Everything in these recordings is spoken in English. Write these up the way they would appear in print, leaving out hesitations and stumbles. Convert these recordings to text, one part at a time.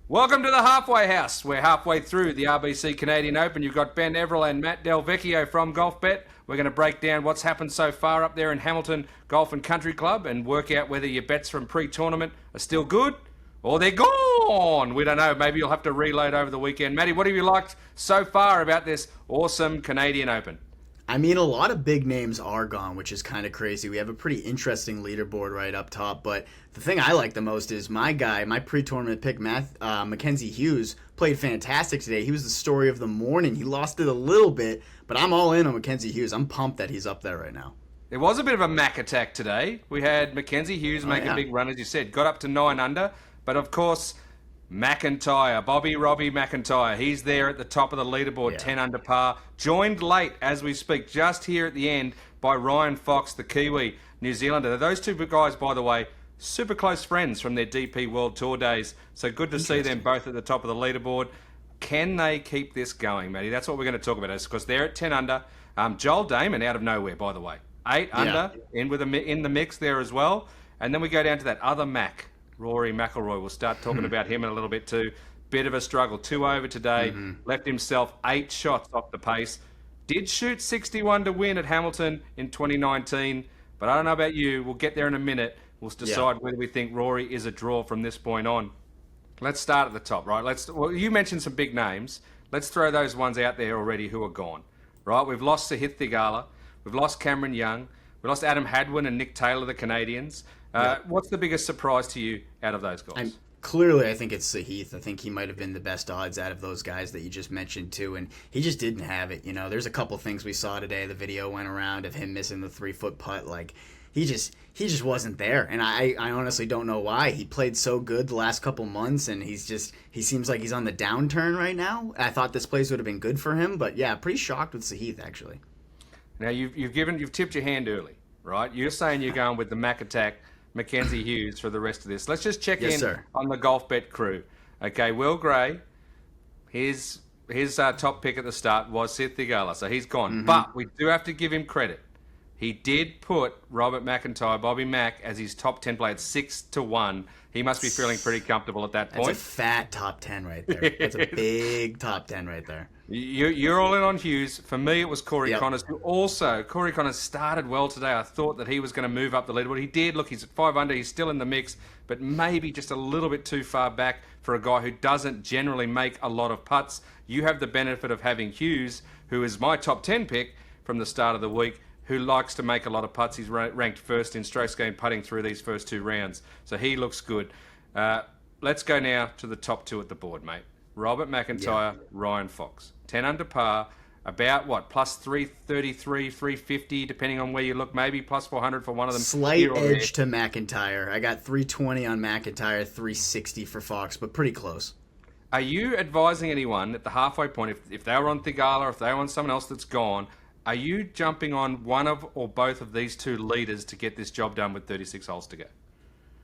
Welcome to the Halfway House. We're halfway through the RBC Canadian Open. You've got Ben Everill and Matt Del Vecchio from Golf Bet. We're going to break down what's happened so far up there in Hamilton Golf and Country Club and work out whether your bets from pre-tournament are still good or they're gone. We don't know. Maybe you'll have to reload over the weekend. Matty, what have you liked so far about this awesome Canadian Open? I mean, a lot of big names are gone, which is kind of crazy. We have a pretty interesting leaderboard right up top, but the thing I like the most is my guy, my pre-tournament pick, Mackenzie Hughes, played fantastic today. He was the story of the morning. He lost it a little bit, but I'm all in on Mackenzie Hughes. I'm pumped that he's up there right now. It was a bit of a Mac attack today. We had Mackenzie Hughes make a big run, as you said, got up to 9 under, but of course, MacIntyre, Robbie MacIntyre, he's there at the top of the leaderboard, 10 under par. Joined late, as we speak, just here at the end by Ryan Fox, the Kiwi New Zealander. Those two guys, by the way, super close friends from their DP World Tour days. So good to see them both at the top of the leaderboard. Can they keep this going, Matty? That's what we're going to talk about, because they're at 10 under. Joel Damon out of nowhere, by the way. 8 under, in the mix there as well. And then we go down to that other Mac, Rory McIlroy. We'll start talking about him in a little bit too. Bit of a struggle. 2 over today. Left himself 8 shots off the pace. Did shoot 61 to win at Hamilton in 2019. But I don't know about you. We'll get there in a minute. We'll decide whether we think Rory is a draw from this point on. Let's start at the top, right? Well, you mentioned some big names. Let's throw those ones out there already who are gone, right? We've lost Sahith Theegala. We've lost Cameron Young. We lost Adam Hadwin and Nick Taylor, the Canadians. What's the biggest surprise to you out of those guys? Clearly, I think it's Sahith. I think he might have been the best odds out of those guys that you just mentioned too, and he just didn't have it. You know, there's a couple things we saw today. The video went around of him missing the 3-foot putt. Like he just wasn't there, and I honestly don't know why. He played so good the last couple months, and he seems like he's on the downturn right now. I thought this place would have been good for him, but yeah, pretty shocked with Sahith actually. Now you've tipped your hand early, right? You're saying you're going with the Mac attack, Mackenzie Hughes, for the rest of this. Let's just check on the Golf Bet crew. Okay, Will Gray, his top pick at the start was Sahith Theegala, so he's gone. But we do have to give him credit. He did put Robert MacIntyre, Bobby Mack, as his top 10 player at 6-1. He must be feeling pretty comfortable at that point. That's a fat top 10 right there. That's a big top 10 right there. You're all in on Hughes. For me, it was Corey Connors, who also, Corey Connors started well today. I thought that he was going to move up the leaderboard. He did. Look, he's at 5 under. He's still in the mix, but maybe just a little bit too far back for a guy who doesn't generally make a lot of putts. You have the benefit of having Hughes, who is my top 10 pick from the start of the week, who likes to make a lot of putts. He's ranked first in strokes gained putting through these first 2 rounds. So he looks good. Let's go now to the top 2 at the board, mate. Robert MacIntyre, Ryan Fox. 10 under par, about what, plus 333, 350, depending on where you look, maybe plus 400 for one of them. Slight edge to MacIntyre. I got 320 on MacIntyre, 360 for Fox, but pretty close. Are you advising anyone at the halfway point, if they were on Theegala, if they were on someone else that's gone, are you jumping on one of or both of these 2 leaders to get this job done with 36 holes to go?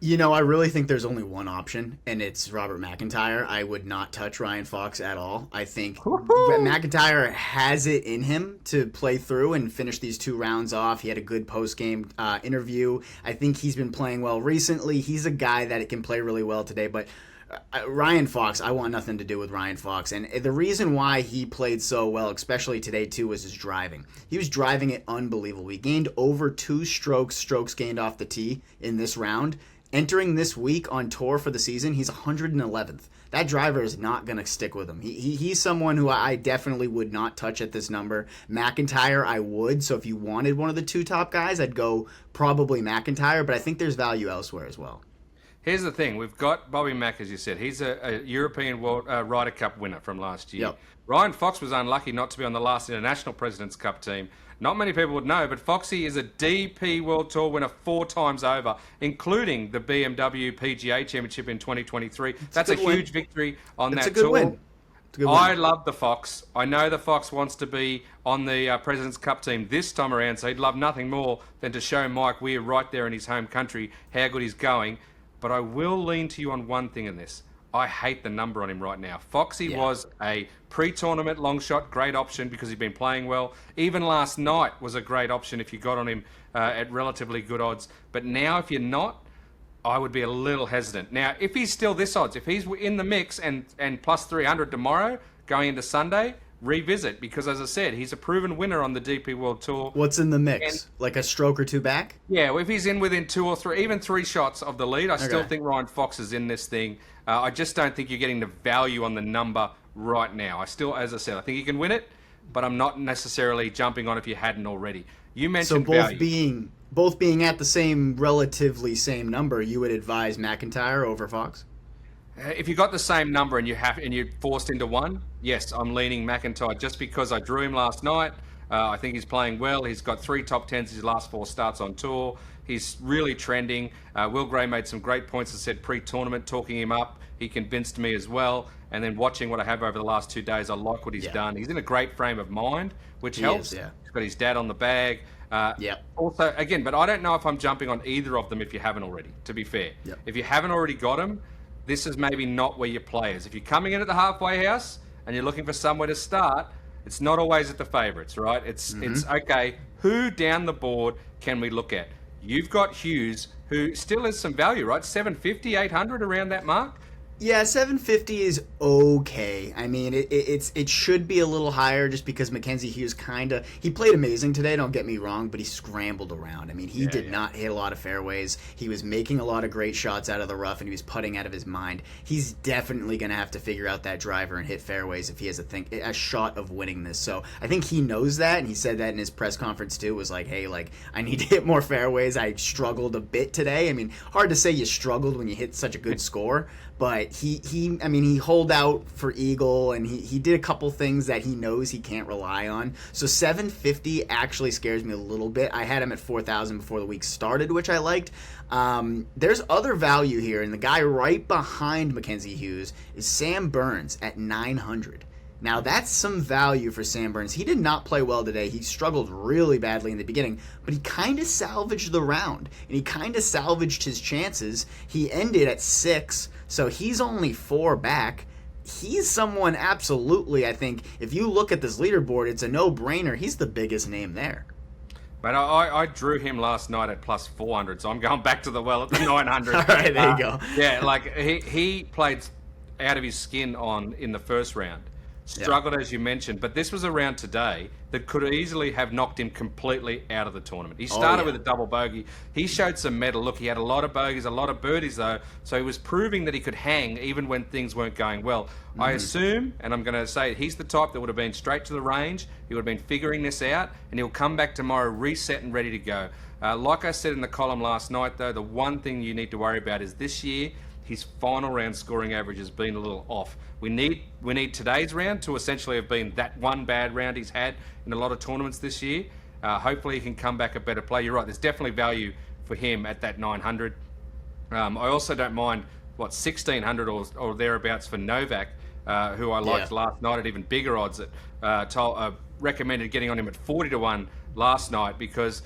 You know, I really think there's only one option, and it's Robert MacIntyre. I would not touch Ryan Fox at all. I think MacIntyre has it in him to play through and finish these 2 rounds off. He had a good post-game interview. I think he's been playing well recently. He's a guy that can play really well today, but Ryan Fox, I want nothing to do with Ryan Fox. And the reason why he played so well, especially today too, was his driving. He was driving it unbelievable. He gained over 2 strokes gained off the tee in this round. Entering this week on tour for the season, he's 111th. That driver is not going to stick with him. He's someone who I definitely would not touch at this number. MacIntyre, I would. So if you wanted one of the 2 top guys, I'd go probably MacIntyre, but I think there's value elsewhere as well. Here's the thing. We've got Bobby Mack, as you said. He's a European World Ryder Cup winner from last year. Yep. Ryan Fox was unlucky not to be on the last International President's Cup team. Not many people would know, but Foxy is a DP World Tour winner 4 times over, including the BMW PGA Championship in 2023. That's a huge victory on that tour. It's a good win. I love the Fox. I know the Fox wants to be on the President's Cup team this time around, so he'd love nothing more than to show Mike Weir right there in his home country how good he's going. But I will lean to you on one thing in this. I hate the number on him right now. Foxy was a pre-tournament long shot, great option because he's been playing well. Even last night was a great option if you got on him at relatively good odds. But now if you're not, I would be a little hesitant. Now, if he's still this odds, if he's in the mix and plus 300 tomorrow, going into Sunday, revisit, because as I said, he's a proven winner on the DP World Tour. What's in the mix? And, like a stroke or two back? Yeah, well, if he's in within 2 or 3, even 3 shots of the lead, I still think Ryan Fox is in this thing. I just don't think you're getting the value on the number right now. I still, as I said, I think he can win it, but I'm not necessarily jumping on if you hadn't already. You mentioned both being at the relatively same number, you would advise MacIntyre over Fox? If you got the same number and you're forced into one, yes, I'm leaning MacIntyre just because I drew him last night. I think he's playing well. He's got 3 top 10s his last 4 starts on tour. He's really trending. Will Gray made some great points, as said, pre-tournament, talking him up. He convinced me as well. And then watching what I have over the last 2 days, I like what he's done. He's in a great frame of mind, which helps. He's got his dad on the bag. Also, again, but I don't know if I'm jumping on either of them if you haven't already, to be fair. If you haven't already got them, this is maybe not where your play is. If you're coming in at the halfway house and you're looking for somewhere to start, it's not always at the favourites, right? It's okay, who down the board can we look at? You've got Hughes, who still has some value, right? 750, 800, around that mark. Yeah, 750 is okay. I mean, it should be a little higher just because Mackenzie Hughes he played amazing today, don't get me wrong, but he scrambled around. I mean, he did not hit a lot of fairways. He was making a lot of great shots out of the rough, and he was putting out of his mind. He's definitely going to have to figure out that driver and hit fairways if he has a shot of winning this. So I think he knows that, and he said that in his press conference too, was like, hey, like, I need to hit more fairways. I struggled a bit today. I mean, hard to say you struggled when you hit such a good score, but he holed out for eagle, and he did a couple things that he knows he can't rely on. So 750 actually scares me a little bit. I had him at 4,000 before the week started, which I liked. There's other value here, and the guy right behind Mackenzie Hughes is Sam Burns at 900. Now, that's some value for Sam Burns. He did not play well today. He struggled really badly in the beginning, but he kind of salvaged the round, and he kind of salvaged his chances. He ended at 6, so he's only 4 back. He's someone absolutely, I think, if you look at this leaderboard, it's a no-brainer. He's the biggest name there. But I drew him last night at plus 400, so I'm going back to the well at the 900. All right, there you go. Yeah, like he played out of his skin in the first round. Struggled, as you mentioned, but this was a round today that could easily have knocked him completely out of the tournament. He started with a double bogey. He showed some mettle. Look, he had a lot of bogeys, a lot of birdies, though, so he was proving that he could hang even when things weren't going well. I assume, and I'm going to say, he's the type that would have been straight to the range. He would have been figuring this out, and he'll come back tomorrow reset and ready to go. Like I said in the column last night, though, the one thing you need to worry about is this year, his final round scoring average has been a little off. We need today's round to essentially have been that one bad round he's had in a lot of tournaments this year. Hopefully he can come back a better player. You're right, there's definitely value for him at that 900. I also don't mind, 1,600 or thereabouts for Novak, who I liked last night at even bigger odds. Recommended getting on him at 40 to 1 last night, because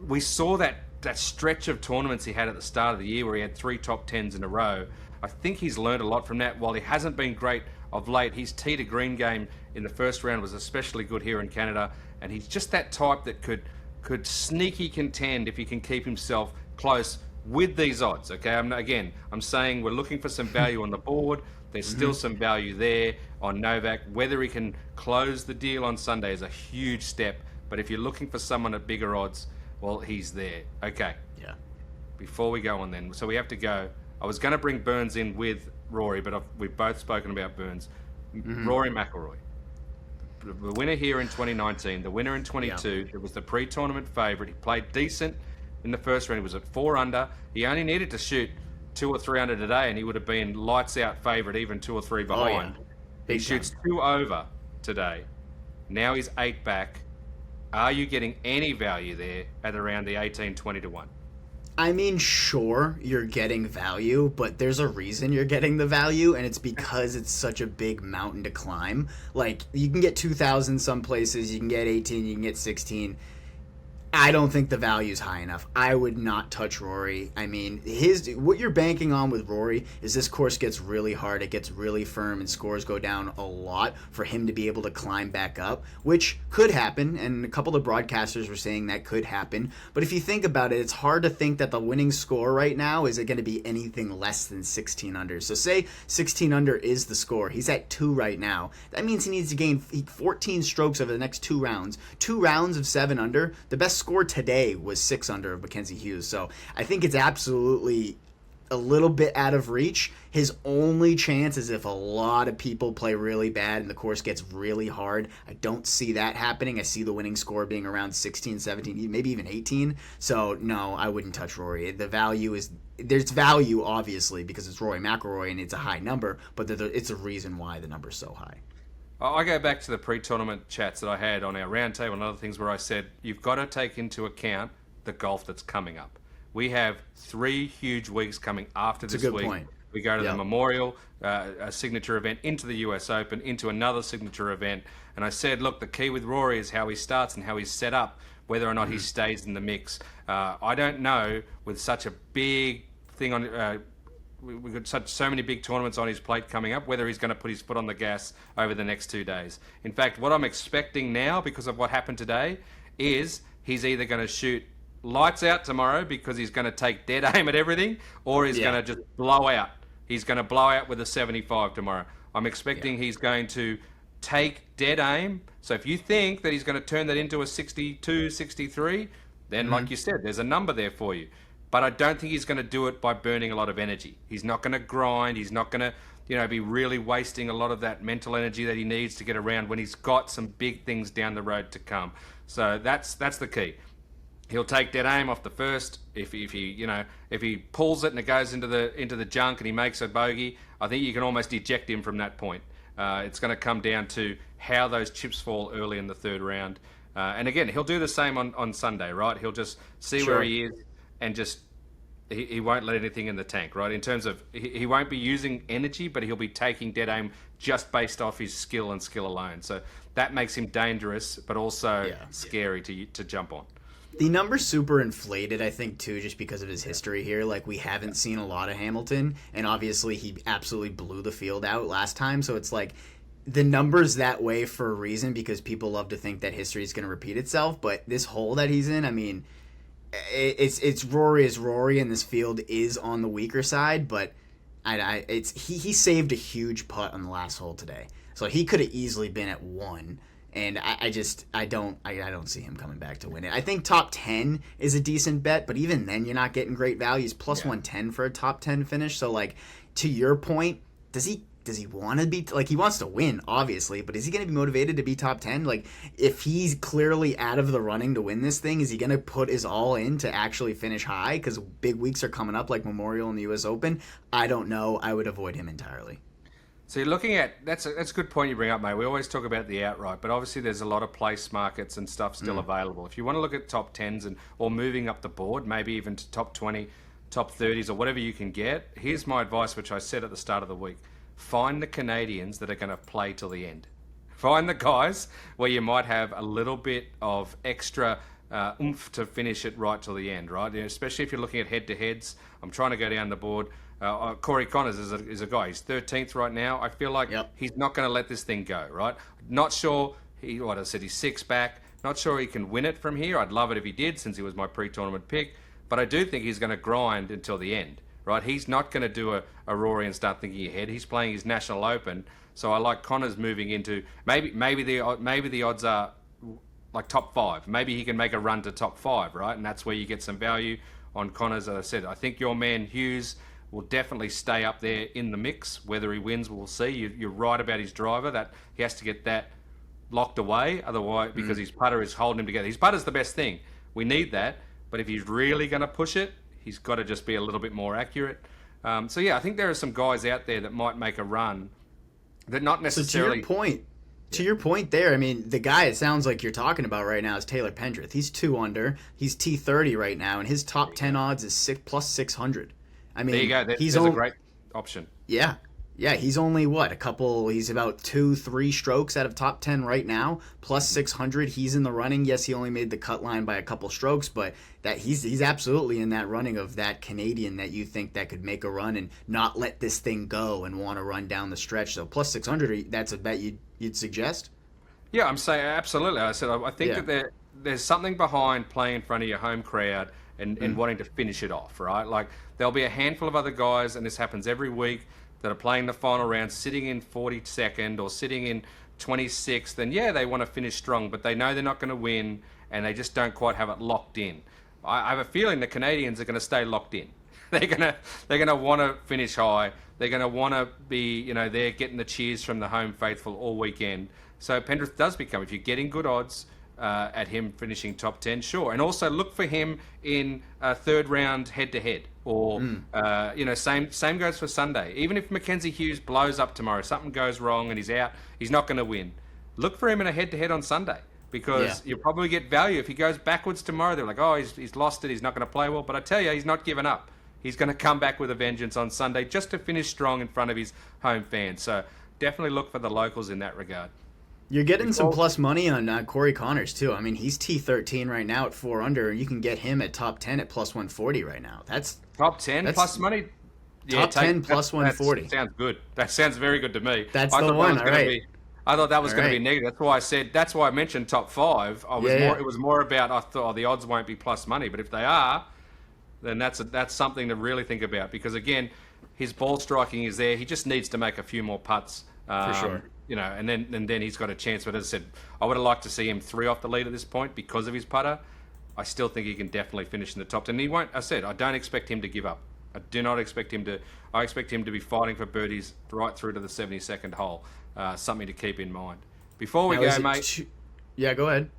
we saw that stretch of tournaments he had at the start of the year where he had 3 top 10s in a row. I think he's learned a lot from that. While he hasn't been great of late, his tee to green game in the first round was especially good here in Canada, and he's just that type that could sneaky contend if he can keep himself close with these odds. Okay, I'm saying we're looking for some value on the board. There's still some value there on Novak. Whether he can close the deal on Sunday is a huge step, but if you're looking for someone at bigger odds, well, he's there. Okay. Yeah. Before we go on then, so we have to go. I was going to bring Burns in with Rory, but we've both spoken about Burns. Rory McIlroy, the winner here in 2019, the winner in 22. It was the pre-tournament favourite. He played decent in the first round. He was at 4 under. He only needed to shoot 2 or 3 under today, and he would have been lights out favourite, even 2 or 3 behind. He shoots 2 over today. Now he's 8 back. Are you getting any value there at around the 18, 20 to 1? I mean, sure, you're getting value, but there's a reason you're getting the value, and it's because it's such a big mountain to climb. Like, you can get 2,000 some places, you can get 18, you can get 16. I don't think the value's high enough. I would not touch Rory. I mean, what you're banking on with Rory is this course gets really hard, it gets really firm, and scores go down a lot for him to be able to climb back up, which could happen, and a couple of broadcasters were saying that could happen. But if you think about it, it's hard to think that the winning score right now is going to be anything less than 16 under. So say 16 under is the score. He's at 2 right now. That means he needs to gain 14 strokes over the next 2 rounds. 2 rounds of 7 under. The best score today was 6 under of Mackenzie Hughes. So I think it's absolutely a little bit out of reach. His only chance is if a lot of people play really bad and the course gets really hard. I don't see that happening. I see the winning score being around 16, 17, maybe even 18. So no, I wouldn't touch Rory. The value is, there's value obviously because it's Rory McIlroy and it's a high number, but it's a reason why the number's so high. I go back to the pre-tournament chats that I had on our roundtable and other things where I said, you've got to take into account the golf that's coming up. We have 3 huge weeks coming after this week. Point. We go to the Memorial, a signature event, into the US Open, into another signature event. And I said, look, the key with Rory is how he starts and how he's set up, whether or not he stays in the mix. I don't know, with such a big thing on... we've got so many big tournaments on his plate coming up, whether he's going to put his foot on the gas over the next 2 days. In fact, what I'm expecting now, because of what happened today, is he's either going to shoot lights out tomorrow because he's going to take dead aim at everything, or he's going to just blow out. He's going to blow out with a 75 tomorrow. I'm expecting he's going to take dead aim. So if you think that he's going to turn that into a 62, 63, then like you said, there's a number there for you. But I don't think he's going to do it by burning a lot of energy. He's not going to grind. He's not going to, be really wasting a lot of that mental energy that he needs to get around when he's got some big things down the road to come. So that's the key. He'll take dead aim off the first. If he pulls it and it goes into the junk and he makes a bogey, I think you can almost eject him from that point. It's going to come down to how those chips fall early in the 3rd round. And again, he'll do the same on Sunday, right? He'll just see where he is. And just, he won't let anything in the tank, right? In terms of, he won't be using energy, but he'll be taking dead aim just based off his skill and skill alone. So that makes him dangerous, but also scary to jump on. The number's super inflated, I think, too, just because of his history here. Like, we haven't seen a lot of Hamilton, and obviously he absolutely blew the field out last time. So it's like, the number's that way for a reason because people love to think that history is going to repeat itself. But this hole that he's in, I mean... It's Rory is Rory, and this field is on the weaker side. But he saved a huge putt on the last hole today, so he could have easily been at 1. And I don't see him coming back to win it. I think top 10 is a decent bet, but even then you're not getting great values. Plus 110 for a top 10 finish. So like to your point, does he want to be like he wants to win obviously, but is he going to be motivated to be top 10? Like if he's clearly out of the running to win this thing, is he going to put his all in to actually finish high because big weeks are coming up like Memorial and the US Open? I don't know. I would avoid him entirely. So you're looking at that's a good point you bring up, mate. We always talk about the outright, but obviously there's a lot of place markets and stuff still available. If you want to look at top 10s or moving up the board, maybe even to top 20, top 30s or whatever you can get, here's my advice, which I said at the start of the week. Find the Canadians that are going to play till the end. Find the guys where you might have a little bit of extra oomph to finish it right till the end, right? Especially if you're looking at head-to-heads. I'm trying to go down the board. Corey Connors is a guy. He's 13th right now. I feel like he's not going to let this thing go, right? Not sure. He's 6 back. Not sure he can win it from here. I'd love it if he did, since he was my pre-tournament pick. But I do think he's going to grind until the end, right? He's not going to do a Rory and start thinking ahead. He's playing his National Open, so I like Connors moving into maybe the odds are like top 5. Maybe he can make a run to top 5, right? And that's where you get some value on Connors. As I said, I think your man Hughes will definitely stay up there in the mix. Whether he wins, we'll see. You're right about his driver, that he has to get that locked away, otherwise, because his putter is holding him together. His putter's the best thing. We need that, but if he's really going to push it, he's got to just be a little bit more accurate. I think there are some guys out there that might make a run that not necessarily... So to your point there, I mean, the guy it sounds like you're talking about right now is Taylor Pendrith. He's 2 under. He's T30 right now, and his top 10 odds is plus 600. I mean, there you go. There's a great option. Yeah. Yeah, he's only he's about 2-3 strokes out of top 10 right now, plus 600. He's in the running. Yes, he only made the cut line by a couple strokes, but that he's absolutely in that running of that Canadian that you think that could make a run and not let this thing go and want to run down the stretch. So plus 600, that's a bet you'd suggest? Yeah, I'm saying absolutely. I said I think Yeah. that there's something behind playing in front of your home crowd and wanting to finish it off, right? Like there'll be a handful of other guys, and this happens every week, that are playing the final round, sitting in 42nd or sitting in 26th, and yeah, they want to finish strong, but they know they're not going to win, and they just don't quite have it locked in. I have a feeling the Canadians are going to stay locked in. They're gonna want to finish high. They're going to want to be, they're getting the cheers from the home faithful all weekend. So Pendrith does become, if you're getting good odds at him finishing top 10, sure. And also look for him in third round head-to-head. Or, same goes for Sunday. Even if Mackenzie Hughes blows up tomorrow, something goes wrong and he's out, he's not going to win. Look for him in a head-to-head on Sunday. Because you'll probably get value. If he goes backwards tomorrow, they're like, oh, he's lost it, he's not going to play well. But I tell you, he's not given up. He's going to come back with a vengeance on Sunday just to finish strong in front of his home fans. So definitely look for the locals in that regard. You're getting some plus money on Corey Connors, too. I mean, he's T13 right now at 4 under, and you can get him at top 10 at plus 140 right now. That's top 10 plus money? Yeah, top 10 plus 140. That sounds good. That sounds very good to me. That's the one, all right. I thought that was going to be negative. That's why I mentioned top 5. It was more about, I thought, the odds won't be plus money. But if they are, then that's something to really think about. Because, again, his ball striking is there. He just needs to make a few more putts. For sure. And then he's got a chance. But as I said, I would have liked to see him 3 off the lead at this point because of his putter. I still think he can definitely finish in the top 10. And he won't. I said I don't expect him to give up. I do not expect him to. I expect him to be fighting for birdies right through to the 72nd hole. Something to keep in mind. Before we go, mate. Yeah, go ahead.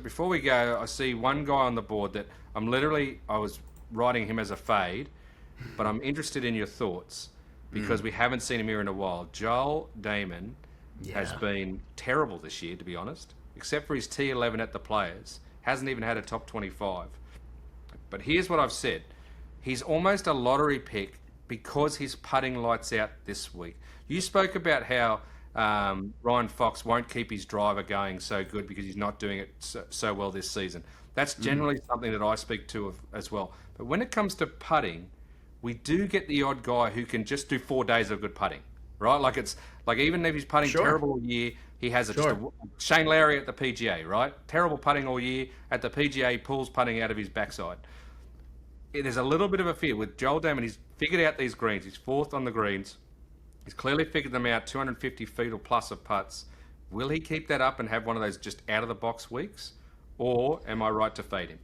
Before we go, I see one guy on the board that I was writing him as a fade, but I'm interested in your thoughts because we haven't seen him here in a while. Joel Damon has been terrible this year, to be honest, except for his T11 at the Players. Hasn't even had a top 25. But here's what I've said. He's almost a lottery pick because his putting lights out this week. You spoke about how Ryan Fox won't keep his driver going so good because he's not doing it so well this season. That's generally something that I speak to as well. But when it comes to putting, we do get the odd guy who can just do 4 days of good putting, right? Like even if he's putting terrible all year, he has Shane Lowry at the PGA, right? Terrible putting all year at the PGA, pulls putting out of his backside. There's a little bit of a fear with Joel Damon. He's figured out these greens. He's 4th on the greens. He's clearly figured them out, 250 feet or plus of putts. Will he keep that up and have one of those just out-of-the-box weeks? Or am I right to fade him?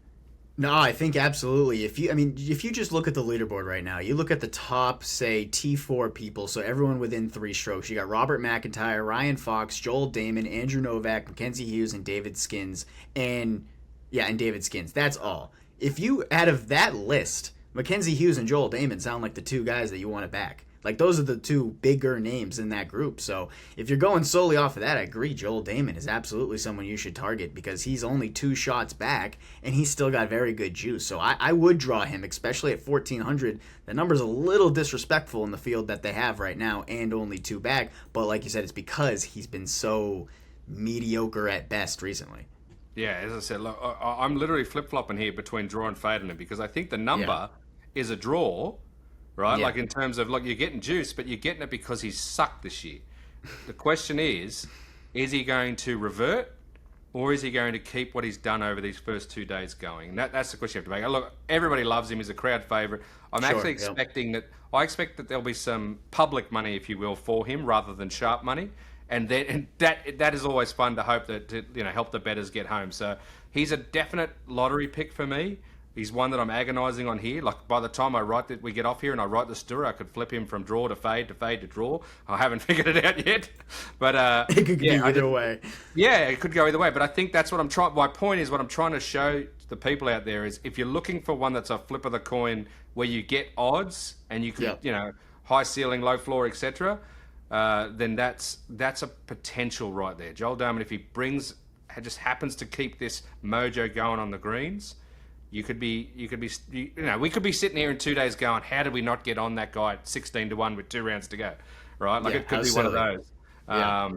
No, I think absolutely. If you just look at the leaderboard right now, you look at the top, say, T4 people, so everyone within 3 strokes. You got Robert MacIntyre, Ryan Fox, Joel Damon, Andrew Novak, Mackenzie Hughes, and David Skins. And David Skins. That's all. If you, out of that list, Mackenzie Hughes and Joel Damon sound like the 2 guys that you want to back. Like, those are the 2 bigger names in that group. So if you're going solely off of that, I agree. Joel Damon is absolutely someone you should target because he's only 2 shots back and he's still got very good juice. So I would draw him, especially at 1,400. The number's a little disrespectful in the field that they have right now and only 2 back. But like you said, it's because he's been so mediocre at best recently. Yeah, as I said, look, I'm literally flip-flopping here between draw and fading him because I think the number is a draw, right? Like in terms of, you're getting juice, but you're getting it because he's sucked this year. The question is he going to revert or is he going to keep what he's done over these first 2 days going? And that's the question you have to make. Look, everybody loves him. He's a crowd favourite. I'm actually expecting I expect that there'll be some public money, if you will, for him rather than sharp money. And that is always fun to hope that to help the bettors get home. So he's a definite lottery pick for me. He's one that I'm agonising on here. Like by the time we get off here and I write the story, I could flip him from draw to fade to draw. I haven't figured it out yet, but it could go either way. Yeah, it could go either way. But I think that's what I'm trying. My point is what I'm trying to show the people out there is if you're looking for one that's a flip of the coin where you get odds and you could high ceiling, low floor, etc. Then that's a potential right there. Joel Damon, if he just happens to keep this mojo going on the greens, we could be sitting here in 2 days going, how did we not get on that guy at 16-1 with 2 rounds to go, right? Like Yeah, it could how be one of silly. those. Yeah.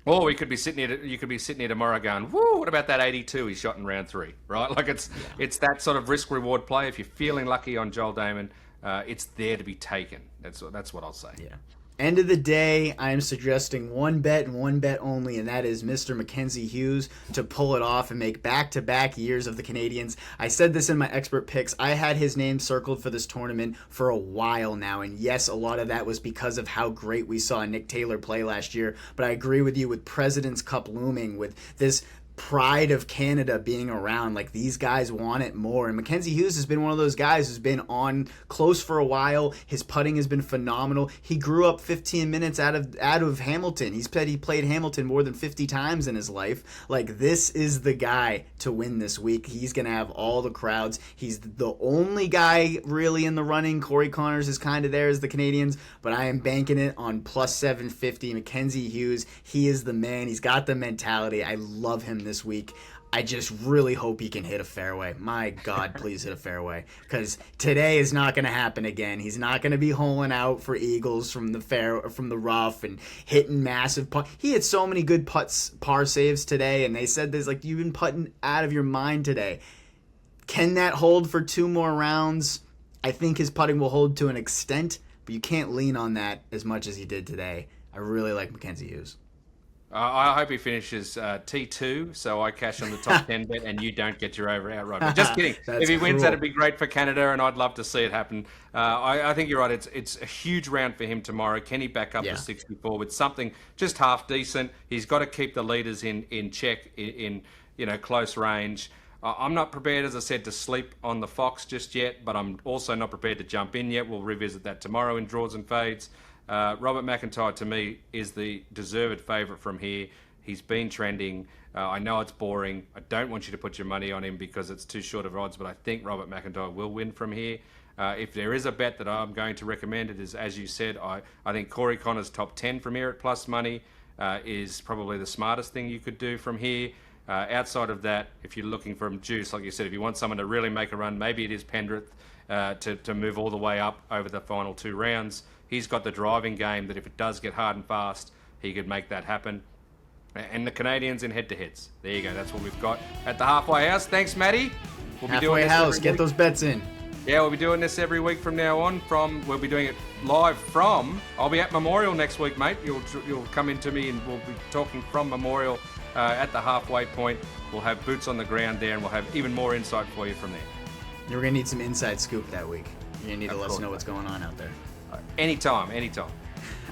Or we could be sitting here. You could be sitting here tomorrow going, "Woo! What about that 82 he shot in round 3?" Right? Like it's that sort of risk reward play. If you're feeling lucky on Joel Damon, it's there to be taken. That's what I'll say. Yeah. End of the day, I am suggesting one bet and one bet only, and that is Mr. Mackenzie Hughes to pull it off and make back-to-back years of the Canadians. I said this in my expert picks. I had his name circled for this tournament for a while now, and yes, a lot of that was because of how great we saw Nick Taylor play last year, but I agree with you with President's Cup looming, with this pride of Canada being around. Like, these guys want it more, and Mackenzie Hughes has been one of those guys who's been on close for a while. His putting has been phenomenal. He grew up 15 minutes out of Hamilton. He played Hamilton more than 50 times in his life. Like, this is the guy to win this week. He's gonna have all the crowds. He's the only guy really in the running. Corey Connors is kind of there as the Canadians, but I am banking it on plus 750. Mackenzie Hughes, he is the man. He's got the mentality. I love him this week. I just really hope he can hit a fairway. My God, please hit a fairway, because today is not going to happen again. He's not going to be holing out for eagles from the rough and hitting massive putts. He had so many good par saves today, and they said this, like, you've been putting out of your mind today. Can that hold for 2 more rounds? I think his putting will hold to an extent, but you can't lean on that as much as he did today. I really like Mackenzie Hughes. I hope he finishes T2, so I cash on the top 10 bet, and you don't get your over outright. But just kidding. If he wins, that'd be great for Canada, and I'd love to see it happen. I think you're right. It's a huge round for him tomorrow. Can he back up to 64 with something just half decent? He's got to keep the leaders in check, in close range. I'm not prepared, as I said, to sleep on the Fox just yet, but I'm also not prepared to jump in yet. We'll revisit that tomorrow in Draws and Fades. Robert MacIntyre, to me, is the deserved favourite from here. He's been trending. I know it's boring. I don't want you to put your money on him because it's too short of odds, but I think Robert MacIntyre will win from here. If there is a bet that I'm going to recommend, it is, as you said, I think Corey Connors top 10 from here at plus money is probably the smartest thing you could do from here. Outside of that, if you're looking for juice, like you said, if you want someone to really make a run, maybe it is Pendrith to move all the way up over the final 2 rounds. He's got the driving game that if it does get hard and fast, he could make that happen. And the Canadians in head-to-heads. There you go. That's what we've got at the Halfway House. Thanks, Matty. We'll be doing this House. Get those bets in. Yeah, we'll be doing this every week from now on. We'll be doing it live from. I'll be at Memorial next week, mate. You'll come into me and we'll be talking from Memorial at the halfway point. We'll have boots on the ground there, and we'll have even more insight for you from there. You're gonna need some inside scoop that week. You're gonna need to let us know what's going on out there. Anytime.